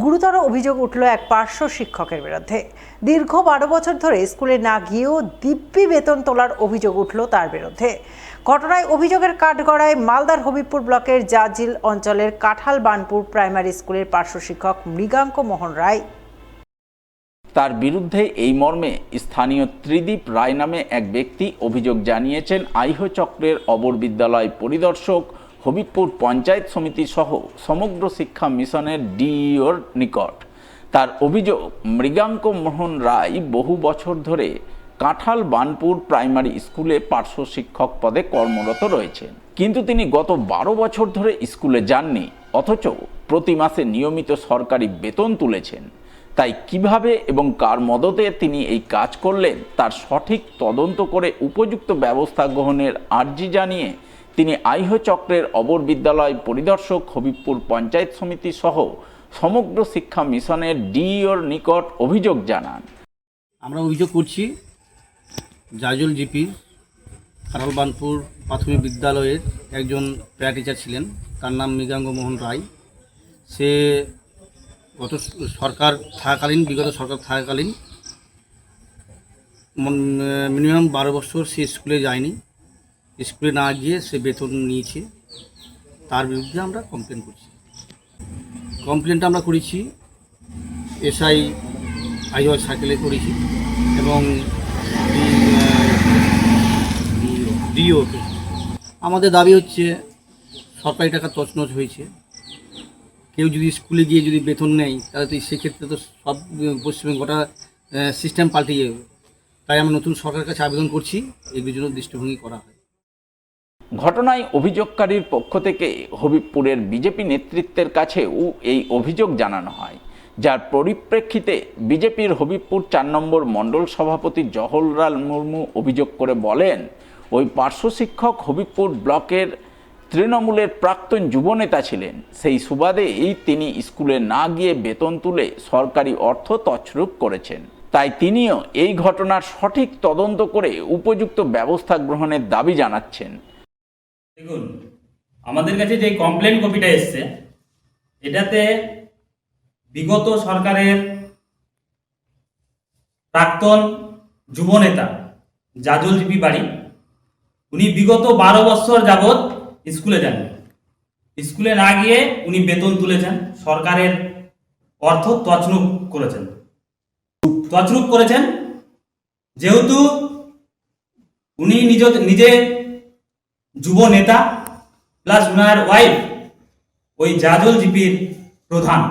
গুরুতর অভিযোগ উঠল এক পার্শ্ব শিক্ষকের বিরুদ্ধে। দীর্ঘ 12 বছর ধরে স্কুলে না গিয়েও দিব্যি বেতন তোলার অভিযোগ উঠল তার বিরুদ্ধে। ঘটনায় অভিযোগের কাঠগড়ায় মালদার হবিবপুর ব্লকের জাজিল অঞ্চলের কাঁঠাল বানপুর প্রাইমারি স্কুলের পার্শ্ব শিক্ষক মৃগাঙ্ক মোহন রায়। তার বিরুদ্ধে এই মর্মে স্থানীয় ত্রিদীপ রায় নামে এক ব্যক্তি অভিযোগ জানিয়েছেন আইহ চক্রের অবর বিদ্যালয় পরিদর্শক, হবিবপুর পঞ্চায়েত সমিতি সহ সমগ্র শিক্ষা মিশনের ডিইওর নিকট। তার অভিযোগ, মৃগাঙ্ক মোহন রায় বহু বছর ধরে কাঁঠাল বানপুর প্রাইমারি স্কুলে পার্শ্ব শিক্ষক পদে কর্মরত রয়েছেন, কিন্তু তিনি গত 12 বছর ধরে স্কুলে যাননি, অথচ প্রতি মাসে নিয়মিত সরকারি বেতন তুলেছেন। তাই কিভাবে এবং কার মদতে তিনি এই কাজ করলেন তার সঠিক তদন্ত করে উপযুক্ত ব্যবস্থা গ্রহণের আর্জি জানিয়ে তিনি আইহ চক্রের অবর বিদ্যালয় পরিদর্শক, হবিবপুর পঞ্চায়েত সমিতি সহ সমগ্র শিক্ষা মিশনের ডিইওর নিকট অভিযোগ জানান। আমরা অভিযোগ করছি জাজল জিপির কাঁঠাল বানপুর প্রাথমিক বিদ্যালয়ের একজন প্যারা টিচার ছিলেন, তার নাম মৃগাঙ্ক মোহন রায়। সে বিগত সরকার থাকাকালীন মিনিমাম 12 বছর সে স্কুলে যায়নি। স্কুলে না গিয়ে সে বেতন নিয়েছে। তার বিরুদ্ধে আমরা কমপ্লেনটা আমরা করেছি এসআই আইওয়াই সার্কেলে করেছি এবং ডিওকে। আমাদের দাবি হচ্ছে সরকারি টাকা তছনছ হয়েছে। কেউ যদি স্কুলে গিয়ে যদি বেতন নেয় তাহলে তো সেক্ষেত্রে তো সব পশ্চিমবঙ্গ গোটা সিস্টেম পাল্টে যাবে। তাই আমরা নতুন সরকারের কাছে আবেদন করছি এগুলোর জন্য দৃষ্টিভঙ্গি করা হয়। ঘটনায় অভিযোগকারীর পক্ষ থেকে হবিবপুরের বিজেপি নেতৃত্বের কাছেও এই অভিযোগ জানানো হয়, যার পরিপ্রেক্ষিতে বিজেপির হবিবপুর 4 নম্বর মণ্ডল সভাপতি জওহরলাল মুর্মু অভিযোগ করে বলেন, ওই পার্শ্ব শিক্ষক হবিবপুর ব্লকের তৃণমূলের প্রাক্তন যুবনেতা ছিলেন। সেই সুবাদেই তিনি স্কুলে না গিয়ে বেতন তুলে সরকারি অর্থ তছরূপ করেছেন। তাই তিনিও এই ঘটনার সঠিক তদন্ত করে উপযুক্ত ব্যবস্থা গ্রহণের দাবি জানাচ্ছেন। দেখুন, আমাদের কাছে যে কমপ্লেন কপিটা এসছে, এটাতে বিগত সরকারের প্রাক্তন যুবনেতা জাজল জিপি বাড়ি, উনি বিগত 12 বছর যাবৎ স্কুলে যান। স্কুলে না গিয়ে উনি বেতন তুলেছেন, সরকারের অর্থ তছরূপ করেছেন। যেহেতু উনি নিজে যুব নেতা প্লাস উনার ওয়াইফ ওই জাজল জিপির প্রধান,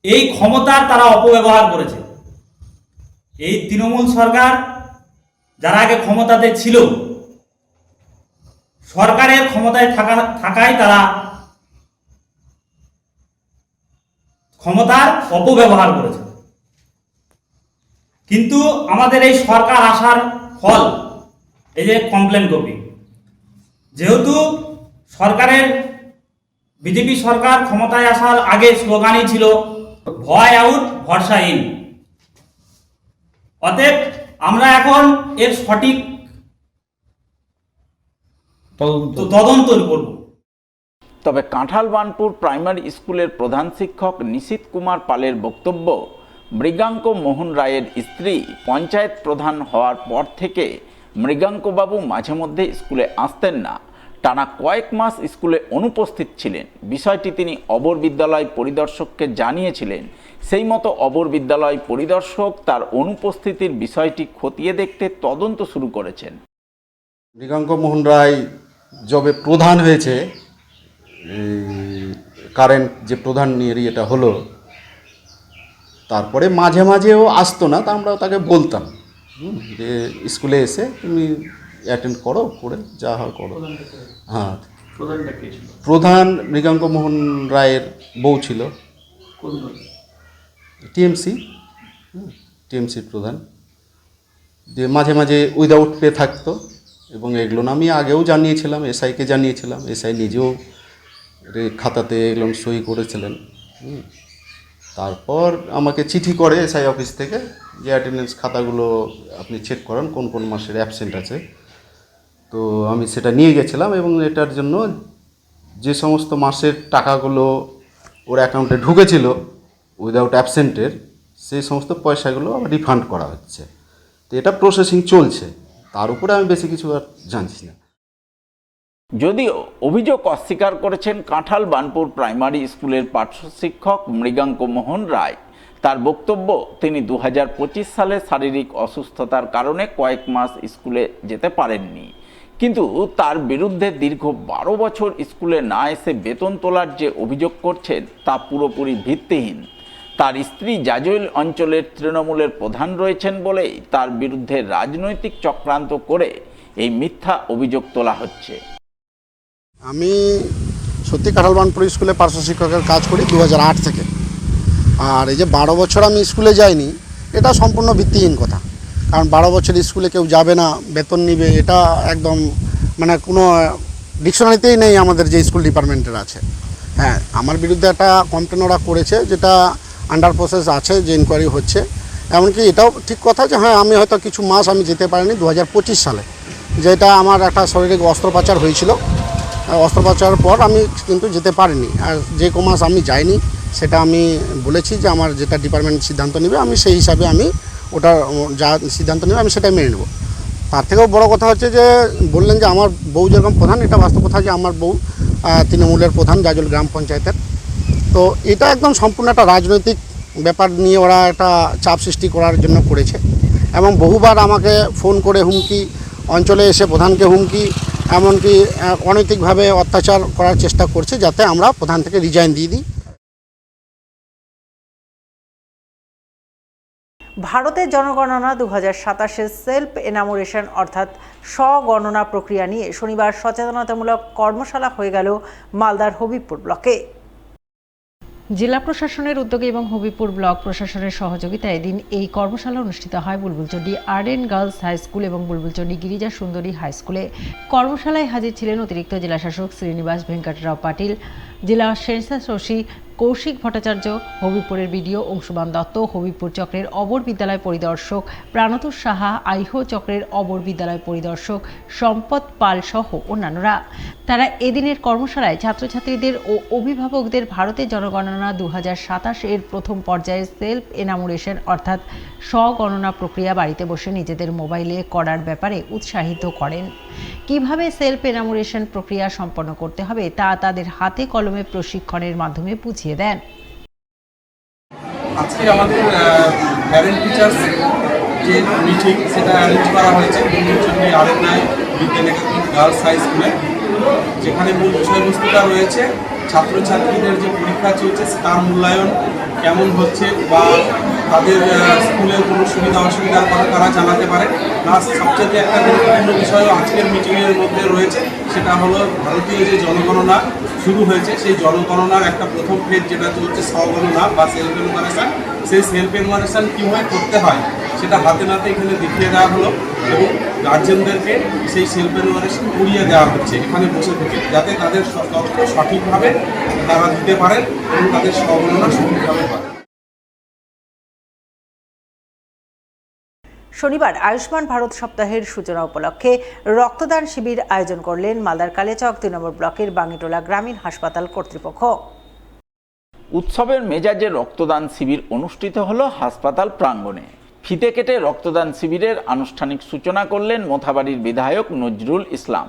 এই ক্ষমতার তারা অপব্যবহার করেছে। এই তৃণমূল সরকার যারা আগে ক্ষমতাতে ছিল, সরকারের ক্ষমতায় থাকায় তারা ক্ষমতার অপব্যবহার করেছে। কিন্তু আমাদের এই সরকার আসার ফল এই যে কমপ্লেন কপি, যেহেতু সরকারের বিজেপি সরকার ক্ষমতায় আসার আগে স্লোগানই ছিল ভয় আউট ভরসা ইন। অতএব আমরা এখন এর সঠিক তদন্ত করব। তবে কাঁঠাল বানপুর প্রাইমারি স্কুলের প্রধান শিক্ষক নিশীথ কুমার পালের বক্তব্য, মৃগাঙ্ক মোহন রায়ের স্ত্রী পঞ্চায়েত প্রধান হওয়ার পর থেকে মৃগাঙ্কবাবু মাঝে মধ্যে স্কুলে আসতেন না, টানা কয়েক মাস স্কুলে অনুপস্থিত ছিলেন। বিষয়টি তিনি অবর বিদ্যালয় পরিদর্শককে জানিয়েছিলেন। সেই মতো অবর বিদ্যালয় পরিদর্শক তার অনুপস্থিতির বিষয়টি খতিয়ে দেখতে তদন্ত শুরু করেছেন। মৃগাঙ্ক মোহন রায় যবে প্রধান হয়েছে, কারেন্ট যে প্রধান নিয়ে এটা হলো, তারপরে মাঝে মাঝেও আসতো না, তা আমরা তাকে বলতাম যে স্কুলে এসে তুমি অ্যাটেন্ড করো, করে যা হয় করো। হ্যাঁ, প্রধান মৃগাঙ্ক মোহন রায়ের বউ ছিল, টিএমসির প্রধান। যে মাঝে মাঝে উইদাউট পে থাকতো, এবং এগুলো আমি আগেও জানিয়েছিলাম, এসআইকে জানিয়েছিলাম। এসআই নিজেও খাতাতে এগুলো সই করেছিলেন। তারপর আমাকে চিঠি করে এসআই অফিস থেকে যে অ্যাটেন্ডেন্স খাতাগুলো আপনি চেক করান কোন কোন মাসের অ্যাবসেন্ট আছে। তো আমি সেটা নিয়ে গেছিলাম এবং এটার জন্য যে সমস্ত মাসের টাকাগুলো ওর অ্যাকাউন্টে ঢুকেছিল উইদাউট অ্যাবসেন্টের, সেই সমস্ত পয়সাগুলো আবার রিফান্ড করা হচ্ছে। তো এটা প্রসেসিং চলছে, তার উপরে আমি বেশি কিছু আর জানছি না। যদিও অভিযোগ অস্বীকার করেছেন কাঁঠাল বানপুর প্রাইমারি স্কুলের পার্শ্ব শিক্ষক মৃগাঙ্ক মোহন রায়। তার বক্তব্য, তিনি 2025 সালে শারীরিক অসুস্থতার কারণে কয়েক মাস স্কুলে যেতে পারেননি, কিন্তু তার বিরুদ্ধে দীর্ঘ 12 বছর স্কুলে না এসে বেতন তোলার যে অভিযোগ করছেন তা পুরোপুরি ভিত্তিহীন। তার স্ত্রী জাজইল অঞ্চলের তৃণমূলের প্রধান রয়েছেন বলেই তার বিরুদ্ধে রাজনৈতিক চক্রান্ত করে এই মিথ্যা অভিযোগ তোলা হচ্ছে। আমি সত্যি কাঁঠালবানপুর স্কুলে পার্শ্ব শিক্ষকের কাজ করি 2008 থেকে। আর এই যে 12 বছর আমি স্কুলে যাইনি, এটা সম্পূর্ণ ভিত্তিহীন কথা। কারণ 12 বছর স্কুলে কেউ যাবে না, বেতন নিবে, এটা একদম মানে কোনো ডিকশনারিতেই নেই আমাদের যে স্কুল ডিপার্টমেন্টের আছে। হ্যাঁ, আমার বিরুদ্ধে একটা কমপ্লেন ওরা করেছে, যেটা আন্ডার প্রসেস আছে, যে ইনকোয়ারি হচ্ছে। এমনকি এটাও ঠিক কথা যে হ্যাঁ, আমি হয়তো কিছু মাস আমি যেতে পারিনি 2025 সালে, যেটা আমার একটা শারীরিক অস্ত্রোপচার হয়েছিল। অস্ত্রোপচারের পর আমি কিন্তু যেতে পারিনি। আর যে মাস আমি যাইনি সেটা আমি বলেছি যে আমার যেটা ডিপার্টমেন্ট সিদ্ধান্ত নেবে আমি সেই হিসাবে আমি ওটা যা সিদ্ধান্ত নেবে আমি সেটাই মেনে নেব। তার থেকেও বড় কথা হচ্ছে যে বললেন যে আমার বউ যেরকম প্রধান, এটা বাস্তব কথা যে আমার বউ তৃণমূলের প্রধান জাজল গ্রাম পঞ্চায়েতের। তো এটা একদম সম্পূর্ণ একটা রাজনৈতিক ব্যাপার নিয়ে ওরা একটা চাপ সৃষ্টি করার জন্য করেছে। এবং বহুবার আমাকে ফোন করে হুমকি, অঞ্চলে এসে প্রধানকে হুমকি, এমনকি অনৈতিকভাবে অত্যাচার করার চেষ্টা করছে যাতে আমরা প্রধান থেকে রিজাইন দিয়ে দিই। ভারতের জনগণনা 2027-এর সেলফ এনামোরেশন অর্থাৎ স্বগণনা প্রক্রিয়া নিয়ে শনিবার সচেতনতামূলক কর্মশালা হয়ে গেল মালদার হবিবপুর ব্লকে। জেলা প্রশাসনের উদ্যোগে এবং হবিবপুর ব্লক প্রশাসনের সহযোগিতায় এদিন এই কর্মশালা অনুষ্ঠিত হয় Bulbulchandi RN girls high school এবং বুলবুলচন্ডী গিরিজা সুন্দরী হাই স্কুলে। কর্মশালায় হাজির ছিলেন অতিরিক্ত জেলাশাসক শ্রীনিবাস ভেঙ্কটরাও পাটিল, জেলা স্বেচ্ছাসেবী কৌশিক ভট্টাচার্য, হবিবপুরের বিডিও অংশুমান দত্ত, হবিবপুর চক্রের অবর বিদ্যালয় পরিদর্শক প্রাণতোষ সাহা, আইহো চক্রের অবর বিদ্যালয় পরিদর্শক সম্পদ পাল সহ অন্যান্যরা। তারা এদিনের কর্মশালায় ছাত্রছাত্রীদের ও অভিভাবকদের ভারতের জনগণনা 2027 এর প্রথম পর্যায়ে সেলফ এনামোরেশন অর্থাৎ স্বগণনা প্রক্রিয়া বাড়িতে বসে নিজেদের মোবাইলে করার ব্যাপারে উৎসাহিত করেন। কিভাবে সেলফ এনামোরেশন প্রক্রিয়া সম্পন্ন করতে হবে তা তাদের হাতে কলমে প্রশিক্ষণের মাধ্যমে বুঝিয়ে দেন। আজকে আমাদের প্যারেন্ট টিচার্স যে মিটিং সেটা অ্যারেঞ্জ করা হয়েছে বুলবুলচন্ডী আরএনআই বিদ্যানিকেতন গার্লস হাই স্কুলে, যেখানে মূল বিষয়বস্তুটা রয়েছে ছাত্রছাত্রীদের যে পরীক্ষা চলছে তার মূল্যায়ন কেমন হচ্ছে বা তাদের স্কুলের কোনো সুবিধা অসুবিধার কথা তারা জানাতে পারে। প্লাস সবচেয়ে একটা গুরুত্বপূর্ণ বিষয়ও আজকের মিটিংয়ের মধ্যে রয়েছে, সেটা হলো ভারতীয় যে জনগণনা শুরু হয়েছে সেই জনগণনার একটা প্রথম ফেজ যেটা চলছে স্বগণনা বা সেলফ এনুমারেশন। সেই সেলফ এনুমারেশন কীভাবে করতে হয় সেটা হাতে নাতে এখানে দেখিয়ে দেওয়া হলো এবং গার্জেনদেরকে সেই সেলফ এনুমারেশন করিয়ে দেওয়া হচ্ছে এখানে বসে থেকে, যাতে তাদের তথ্য সঠিকভাবে তারা দিতে পারেন এবং তাদের স্বগণনা সঠিকভাবে পারে। শনিবার আয়ুষ্মান ভারত সপ্তাহের সূচনা উপলক্ষে রক্তদান শিবির আয়োজন করলেন মালদার কালিয়াচক 2 নম্বর ব্লকের বাঙ্গিটোলা গ্রামীণ হাসপাতাল কর্তৃপক্ষ। উৎসবের মেজাজে রক্তদান শিবির অনুষ্ঠিত হলো হাসপাতাল প্রাঙ্গণে। ফিতে কেটে রক্তদান শিবিরের আনুষ্ঠানিক সূচনা করলেন মোথাবাড়ির বিধায়ক নজরুল ইসলাম।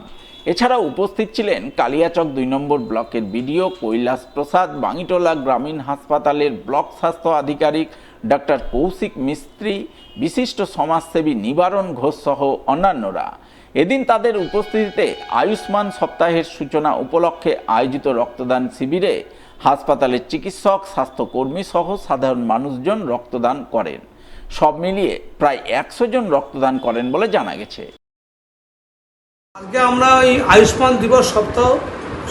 এছাড়াও উপস্থিত ছিলেন কালিয়াচক 2 নম্বর ব্লকের বিডিও কৈলাস প্রসাদ, বাঙ্গিটোলা গ্রামীণ হাসপাতালের ব্লক স্বাস্থ্য আধিকারিক ডক্টর কৌশিক মিস্ত্রি, বিশিষ্ট সমাজসেবী নিবারণ ঘোষ সহ অন্যান্যরা। এদিন তাদের উপস্থিতিতে আয়ুষ্মান সপ্তাহের সূচনা উপলক্ষে আয়োজিত রক্তদান শিবিরে হাসপাতালের চিকিৎসক, স্বাস্থ্যকর্মী সহ সাধারণ মানুষজন রক্তদান করেন। সব মিলিয়ে প্রায় 100 জন রক্তদান করেন বলে জানা গেছে। আজকে আমরা এই আয়ুষ্মান দিবস সপ্তাহ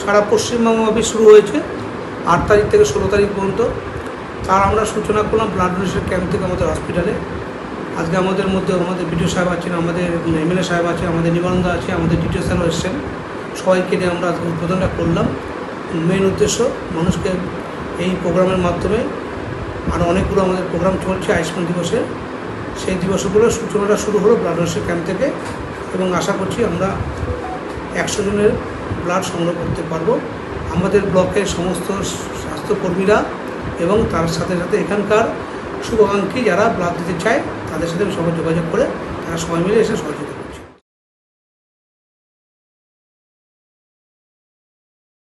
সারা পশ্চিমবঙ্গব্যাপী শুরু হয়েছে 8 তারিখ থেকে 16 তারিখ পর্যন্ত। তার আমরা সূচনা করলাম ব্লাড ডোনেশন ক্যাম্প থেকে আমাদের হসপিটালে। আজকে আমাদের মধ্যে আমাদের বিডিও সাহেব আছেন, আমাদের এমএলএ সাহেব আছে, আমাদের নিবারণদা আছে, আমাদের ডিটিও স্যারও এসছেন। সবাইকে নিয়ে আমরা উদ্বোধনটা করলাম। মেইন উদ্দেশ্য মানুষকে এই প্রোগ্রামের মাধ্যমে আরও অনেকগুলো আমাদের প্রোগ্রাম চলছে আয়ুষ্মান দিবসে, সেই দিবসগুলো সূচনাটা শুরু হলো ব্লাড ডোনেশন ক্যাম্প থেকে এবং আশা করছি আমরা 100 জনের ব্লাড সংগ্রহ করতে পারবো। আমাদের ব্লকের সমস্ত স্বাস্থ্য সমস্ত কর্মীরা এবং তার সাথে সাথে এখানকার শুভাকাঙ্ক্ষী যারা ব্লাড দিতে চায় তাদের সাথে সবাই যোগাযোগ করে তারা সবাই মিলে এসে সহযোগিতা